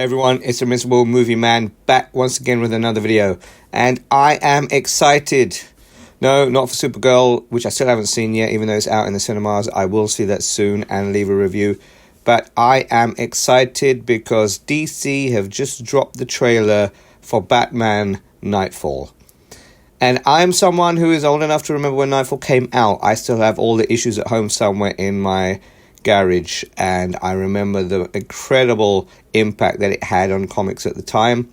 Everyone, it's a Miserable Movie Man back once again with another video, and I am excited. No, not for Supergirl, which I still haven't seen yet, even though it's out in the cinemas. I will see that soon and leave a review. But I am excited because DC have just dropped the trailer for Batman Knightfall. And I'm someone who is old enough to remember when Knightfall came out. I still have all the issues at home somewhere in my garage, and I remember the incredible impact that it had on comics at the time,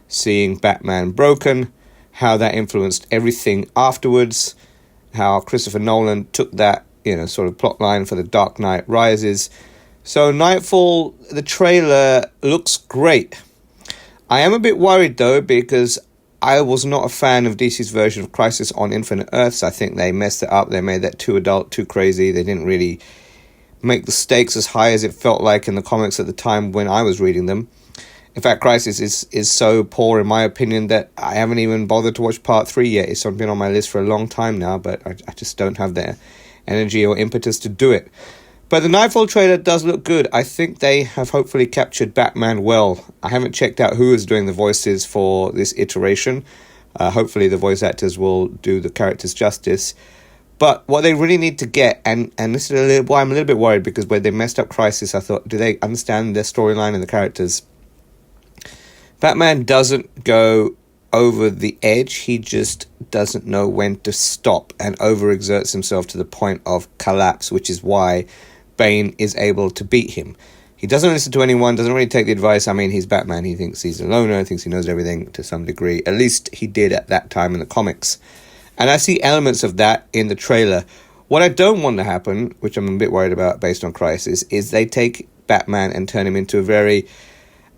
seeing Batman broken, how that influenced everything afterwards, how Christopher Nolan took that, sort of plot line for The Dark Knight Rises. So Knightfall, the trailer looks great. I am a bit worried though, because I was not a fan of DC's version of Crisis on Infinite Earths. I think they messed it up. They made that too adult, too crazy. They didn't really make the stakes as high as it felt like in the comics at the time when I was reading them. In fact, Crisis is so poor, in my opinion, that I haven't even bothered to watch Part 3 yet. It's been on my list for a long time now, but I just don't have the energy or impetus to do it. But the Knightfall trailer does look good. I think they have hopefully captured Batman well. I haven't checked out who is doing the voices for this iteration. Hopefully the voice actors will do the characters justice. But what they really need to get, and this is why I'm a little bit worried, because when they messed up Crisis, I thought, do they understand their storyline and the characters? Batman doesn't go over the edge. He just doesn't know when to stop and overexerts himself to the point of collapse, which is why Bane is able to beat him. He doesn't listen to anyone, doesn't really take the advice. I mean, he's Batman. He thinks he's a loner, thinks he knows everything to some degree. At least he did at that time in the comics. And I see elements of that in the trailer. What I don't want to happen, which I'm a bit worried about based on Crisis, is they take Batman and turn him into a very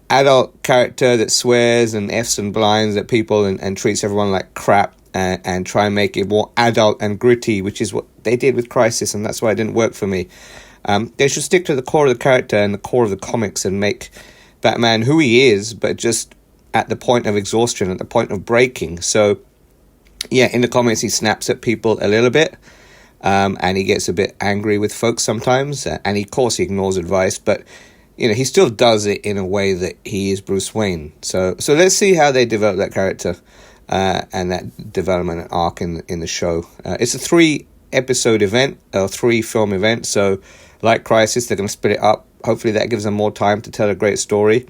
adult character that swears and F's and blinds at people and treats everyone like crap, and try and make it more adult and gritty, which is what they did with Crisis, and that's why it didn't work for me. They should stick to the core of the character and the core of the comics and make Batman who he is, but just at the point of exhaustion, at the point of breaking. So yeah, in the comics, he snaps at people a little bit, and he gets a bit angry with folks sometimes, and of course he ignores advice, but he still does it in a way that he is Bruce Wayne. So let's see how they develop that character and that development arc in the show. It's a 3-episode event, or 3-film event, so like Crisis, they're going to split it up. Hopefully that gives them more time to tell a great story.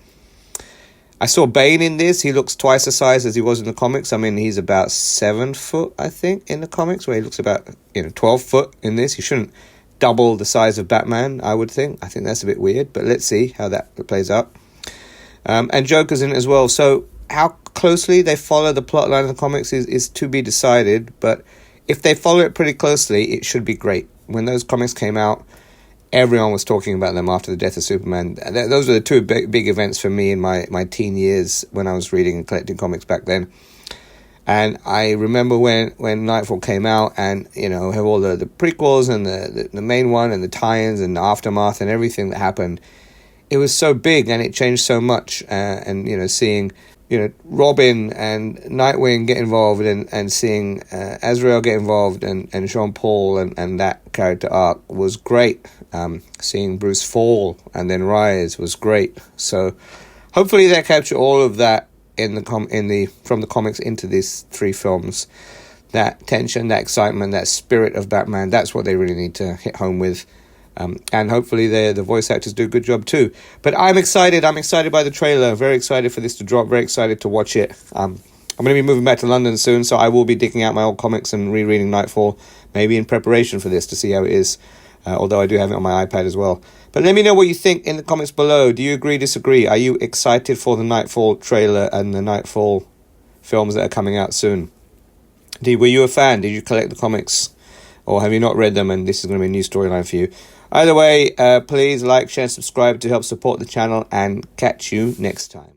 I saw Bane in this. He looks twice the size as he was in the comics. I mean, he's about 7 foot, I think, in the comics, where he looks about 12 foot in this. He shouldn't double the size of Batman, I would think. I think that's a bit weird, but let's see how that plays out. And Joker's in it as well. So how closely they follow the plot line of the comics is to be decided, but if they follow it pretty closely, it should be great. When those comics came out, everyone was talking about them after the death of Superman. Those were the two big events for me in my teen years when I was reading and collecting comics back then. And I remember when Knightfall came out, and have all the prequels and the main one and the tie-ins and the aftermath and everything that happened. It was so big and it changed so much. And seeing Robin and Nightwing get involved, and seeing Azrael get involved, and Jean Paul and that character arc was great. Seeing Bruce fall and then rise was great. So hopefully they capture all of that from the comics into these 3 films. That tension, that excitement, that spirit of Batman, that's what they really need to hit home with. And hopefully the voice actors do a good job too. But I'm excited. I'm excited by the trailer. Very excited for this to drop. Very excited to watch it. I'm going to be moving back to London soon, so I will be digging out my old comics and rereading Knightfall, maybe in preparation for this, to see how it is. Although I do have it on my iPad as well. But let me know what you think in the comments below. Do you agree, disagree? Are you excited for the Knightfall trailer and the Knightfall films that are coming out soon? Were you a fan? Did you collect the comics? Or have you not read them and this is going to be a new storyline for you? Either way, please like, share, subscribe to help support the channel, and catch you next time.